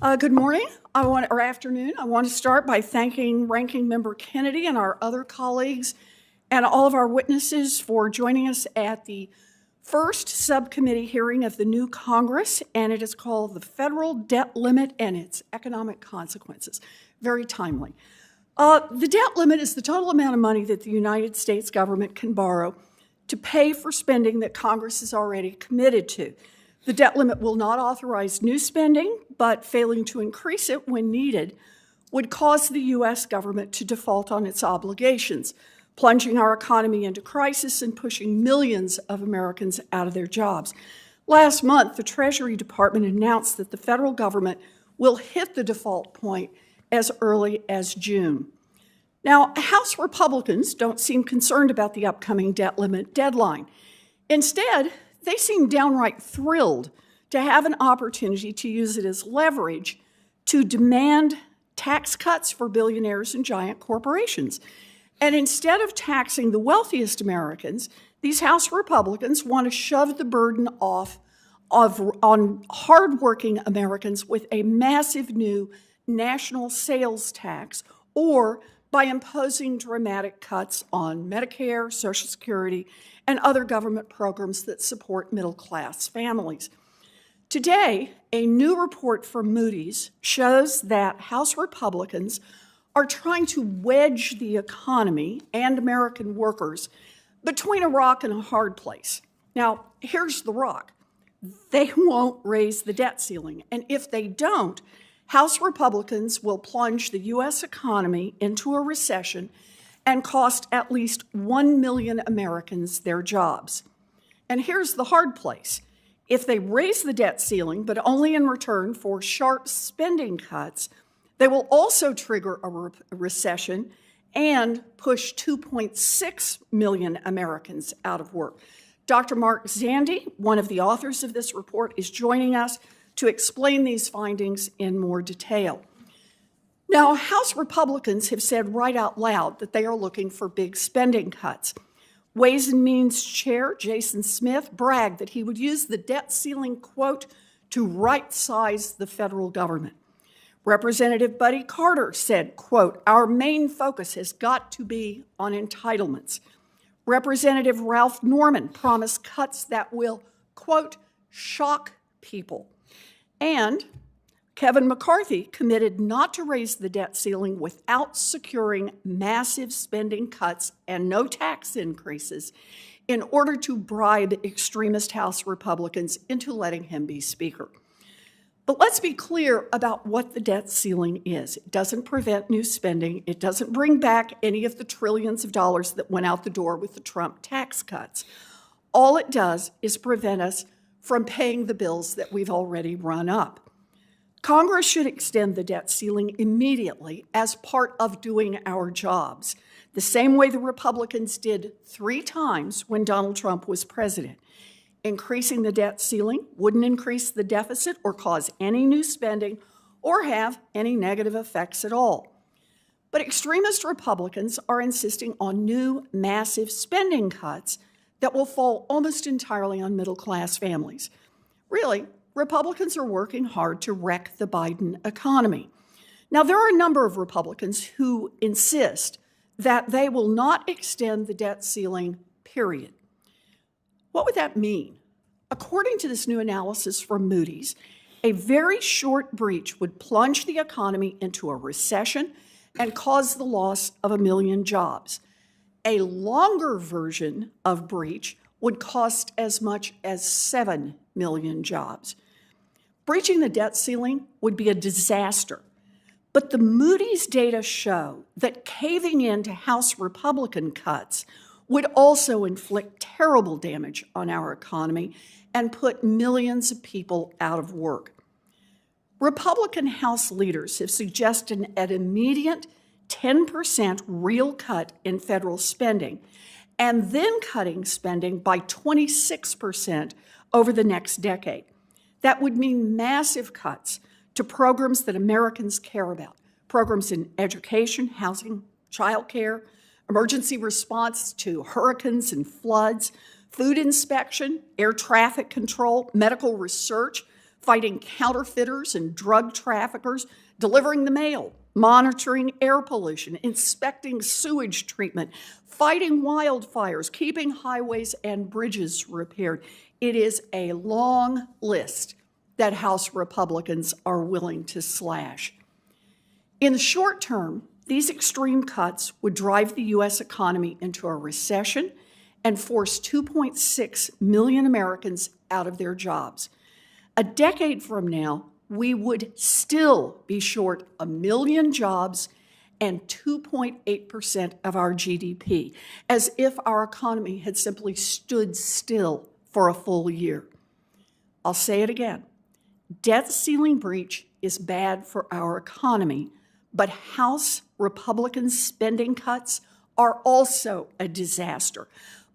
Good morning, or afternoon. I want to start by thanking Ranking Member Kennedy and our other colleagues and all of our witnesses for joining us at the first subcommittee hearing of the new Congress, and it is called the Federal Debt Limit and Its Economic Consequences. Very timely. The debt limit is the total amount of money that the United States government can borrow to pay for spending that Congress is already committed to. The debt limit will not authorize new spending, but failing to increase it when needed would cause the U.S. government to default on its obligations, plunging our economy into crisis and pushing millions of Americans out of their jobs. Last month, the Treasury Department announced that the federal government will hit the default point as early as June. Now, House Republicans don't seem concerned about the upcoming debt limit deadline. Instead, they seem downright thrilled to have an opportunity to use it as leverage to demand tax cuts for billionaires and giant corporations. And instead of taxing the wealthiest Americans, these House Republicans want to shove the burden off on hardworking Americans with a massive new national sales tax, or by imposing dramatic cuts on Medicare, Social Security, and other government programs that support middle-class families. Today, a new report from Moody's shows that House Republicans are trying to wedge the economy and American workers between a rock and a hard place. Now, here's the rock. They won't raise the debt ceiling, and if they don't, House Republicans will plunge the U.S. economy into a recession and cost at least 1 million Americans their jobs. And here's the hard place. If they raise the debt ceiling, but only in return for sharp spending cuts, they will also trigger a recession and push 2.6 million Americans out of work. Dr. Mark Zandi, one of the authors of this report, is joining us to explain these findings in more detail. Now, House Republicans have said right out loud that they are looking for big spending cuts. Ways and Means Chair Jason Smith bragged that he would use the debt ceiling, quote, to right-size the federal government. Representative Buddy Carter said, quote, our main focus has got to be on entitlements. Representative Ralph Norman promised cuts that will, quote, shock people. And Kevin McCarthy committed not to raise the debt ceiling without securing massive spending cuts and no tax increases in order to bribe extremist House Republicans into letting him be Speaker. But let's be clear about what the debt ceiling is. It doesn't prevent new spending. It doesn't bring back any of the trillions of dollars that went out the door with the Trump tax cuts. All it does is prevent us from paying the bills that we've already run up. Congress should extend the debt ceiling immediately as part of doing our jobs, the same way the Republicans did 3 times when Donald Trump was president. Increasing the debt ceiling wouldn't increase the deficit or cause any new spending or have any negative effects at all. But extremist Republicans are insisting on new massive spending cuts that will fall almost entirely on middle-class families. Really, Republicans are working hard to wreck the Biden economy. Now, there are a number of Republicans who insist that they will not extend the debt ceiling, period. What would that mean? According to this new analysis from Moody's, a very short breach would plunge the economy into a recession and cause the loss of 1 million jobs. A longer version of breach would cost as much as 7 million jobs. Breaching the debt ceiling would be a disaster. But the Moody's data show that caving in to House Republican cuts would also inflict terrible damage on our economy and put millions of people out of work. Republican House leaders have suggested an immediate 10% real cut in federal spending, and then cutting spending by 26% over the next decade. That would mean massive cuts to programs that Americans care about, programs in education, housing, childcare, emergency response to hurricanes and floods, food inspection, air traffic control, medical research, fighting counterfeiters and drug traffickers, delivering the mail, monitoring air pollution, inspecting sewage treatment, fighting wildfires, keeping highways and bridges repaired. It is a long list that House Republicans are willing to slash. In the short term, these extreme cuts would drive the U.S. economy into a recession and force 2.6 million Americans out of their jobs. A decade from now, we would still be short 1 million jobs and 2.8% of our GDP, as if our economy had simply stood still for a full year. I'll say it again. Debt ceiling breach is bad for our economy, but House Republican spending cuts are also a disaster,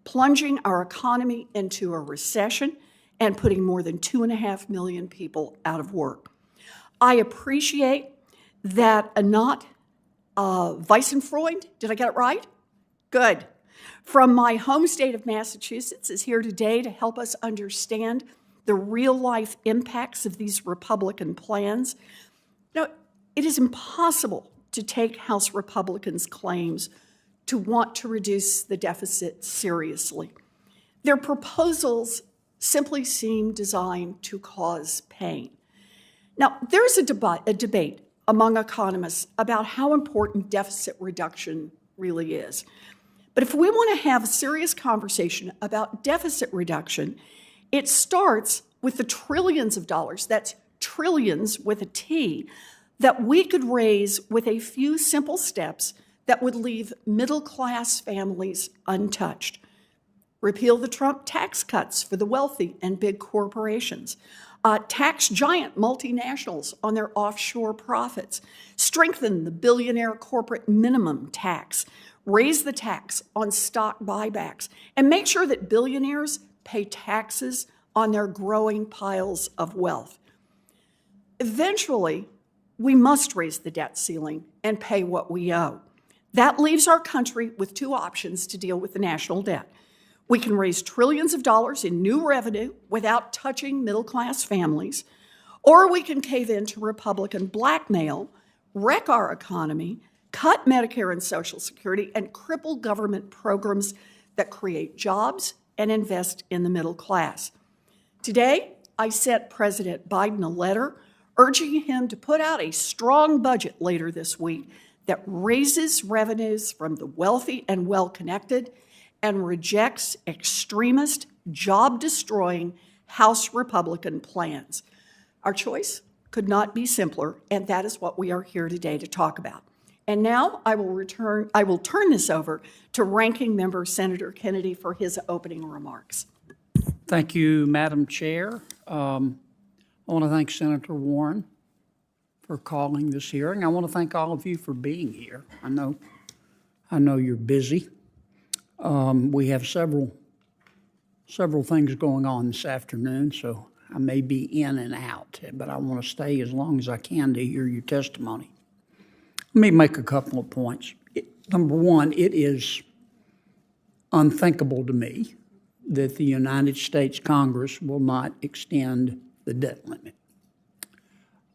plunging our economy into a recession and putting more than 2.5 million people out of work. I appreciate that Anat Weissenfreund, did I get it right? Good. From my home state of Massachusetts is here today to help us understand the real-life impacts of these Republican plans. Now, it is impossible to take House Republicans' claims to want to reduce the deficit seriously. Their proposals simply seem designed to cause pain. Now, there's a debate among economists about how important deficit reduction really is. But if we want to have a serious conversation about deficit reduction, it starts with the trillions of dollars, that's trillions with a T, that we could raise with a few simple steps that would leave middle-class families untouched. Repeal the Trump tax cuts for the wealthy and big corporations. Tax giant multinationals on their offshore profits. Strengthen the billionaire corporate minimum tax. Raise the tax on stock buybacks. And make sure that billionaires pay taxes on their growing piles of wealth. Eventually, we must raise the debt ceiling and pay what we owe. That leaves our country with two options to deal with the national debt. We can raise trillions of dollars in new revenue without touching middle-class families, or we can cave into Republican blackmail, wreck our economy, cut Medicare and Social Security, and cripple government programs that create jobs and invest in the middle class. Today, I sent President Biden a letter urging him to put out a strong budget later this week that raises revenues from the wealthy and well-connected and rejects extremist, job-destroying House Republican plans. Our choice could not be simpler, and that is what we are here today to talk about. And now I will turn this over to Ranking Member Senator Kennedy for his opening remarks. Thank you, Madam Chair. I want to thank Senator Warren for calling this hearing. I want to thank all of you for being here. I know you're busy. We have several things going on this afternoon, so I may be in and out, but I want to stay as long as I can to hear your testimony. Let me make a couple of points. Number one, it is unthinkable to me that the United States Congress will not extend the debt limit.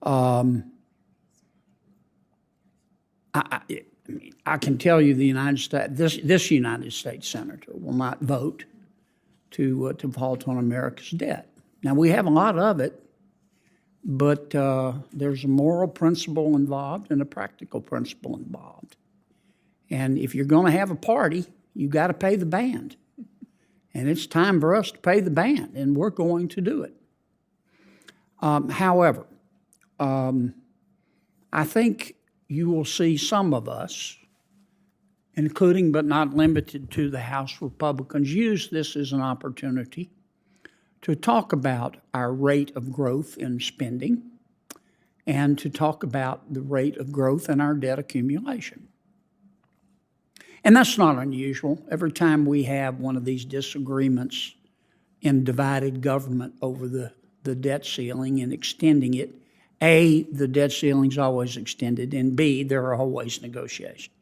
I can tell you the United States, this United States senator will not vote to default on America's debt. Now, we have a lot of it, but there's a moral principle involved and a practical principle involved. And if you're going to have a party, you got to pay the band. And it's time for us to pay the band, and we're going to do it. However, I think you will see some of us, including but not limited to the House Republicans, use this as an opportunity to talk about our rate of growth in spending and to talk about the rate of growth in our debt accumulation. And that's not unusual. Every time we have one of these disagreements in divided government over the debt ceiling and extending it, A, the debt ceiling's always extended, and B, there are always negotiations.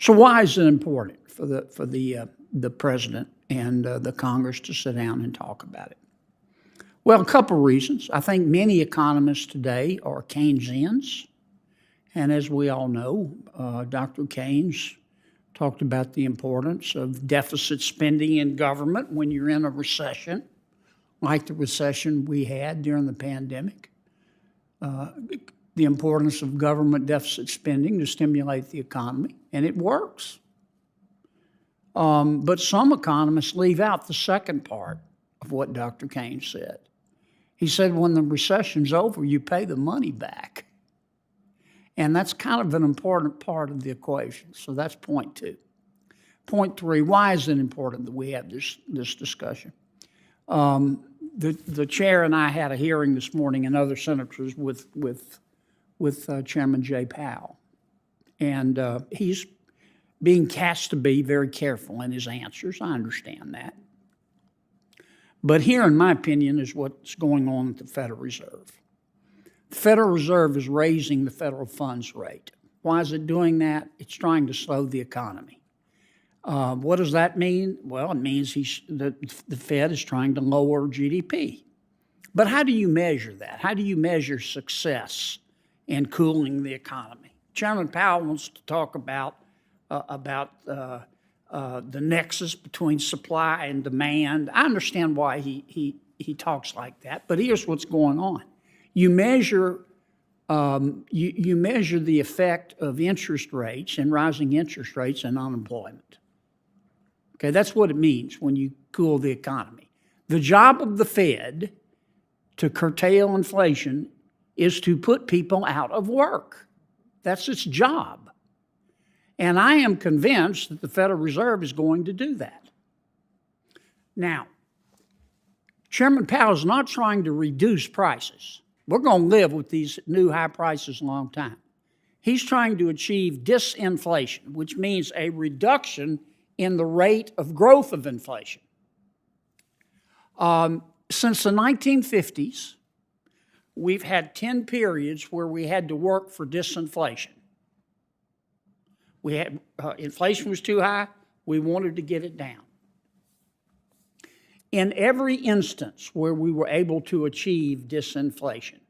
So why is it important for the president and the Congress to sit down and talk about it? Well, a couple of reasons. I think many economists today are Keynesians. And as we all know, Dr. Keynes talked about the importance of deficit spending in government when you're in a recession, like the recession we had during the pandemic. The importance of government deficit spending to stimulate the economy, and it works. But some economists leave out the second part of what Dr. Keynes said. He said, when the recession's over, you pay the money back. And that's kind of an important part of the equation. So that's point two. Point three, why is it important that we have this discussion? The chair and I had a hearing this morning, and other senators with Chairman Jay Powell. And he's being cast to be very careful in his answers. I understand that. But here, in my opinion, is what's going on at the Federal Reserve. The Federal Reserve is raising the federal funds rate. Why is it doing that? It's trying to slow the economy. What does that mean? Well, it means the Fed is trying to lower GDP. But how do you measure that? How do you measure success in cooling the economy? Chairman Powell wants to talk about the nexus between supply and demand. I understand why he talks like that, but here's what's going on. You measure you measure the effect of interest rates and rising interest rates and unemployment. Okay, that's what it means when you cool the economy. The job of the Fed to curtail inflation is to put people out of work. That's its job. And I am convinced that the Federal Reserve is going to do that. Now, Chairman Powell is not trying to reduce prices. We're going to live with these new high prices a long time. He's trying to achieve disinflation, which means a reduction in the rate of growth of inflation. Since the 1950s, we've had 10 periods where we had to work for disinflation. We had inflation was too high, we wanted to get it down. In every instance where we were able to achieve disinflation,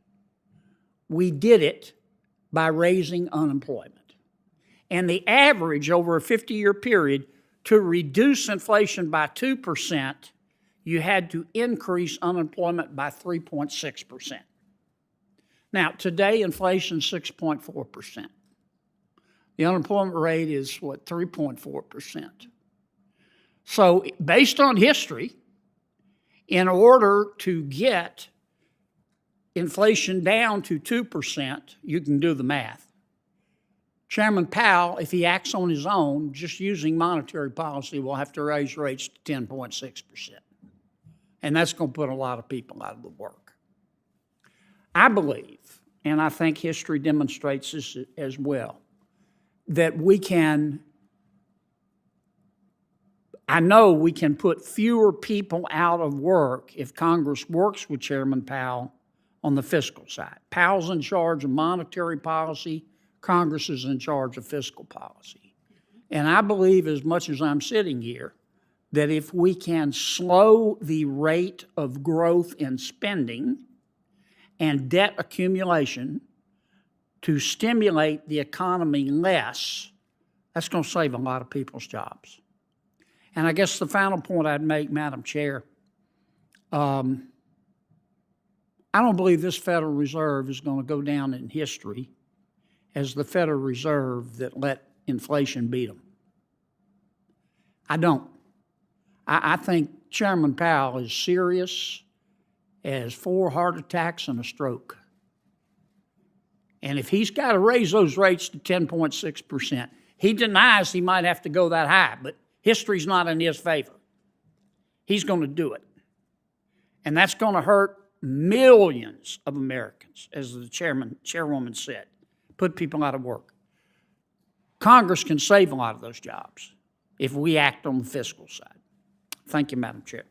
we did it by raising unemployment. And the average over a 50-year period, to reduce inflation by 2%, you had to increase unemployment by 3.6%. Now, today, inflation is 6.4%. The unemployment rate is, 3.4%. So, based on history, in order to get inflation down to 2%, you can do the math. Chairman Powell, if he acts on his own, just using monetary policy, will have to raise rates to 10.6%. And that's going to put a lot of people out of the work. I believe, and I think history demonstrates this as well, that I know we can put fewer people out of work if Congress works with Chairman Powell on the fiscal side. Powell's in charge of monetary policy. Congress is in charge of fiscal policy. And I believe, as much as I'm sitting here, that if we can slow the rate of growth in spending and debt accumulation to stimulate the economy less, that's going to save a lot of people's jobs. And I guess the final point I'd make, Madam Chair, I don't believe this Federal Reserve is going to go down in history as the Federal Reserve that let inflation beat them. I don't. I think Chairman Powell is serious as 4 heart attacks and a stroke. And if he's got to raise those rates to 10.6%, he denies he might have to go that high, but history's not in his favor. He's going to do it. And that's going to hurt millions of Americans, as the chairwoman said, put people out of work. Congress can save a lot of those jobs if we act on the fiscal side. Thank you, Madam Chair.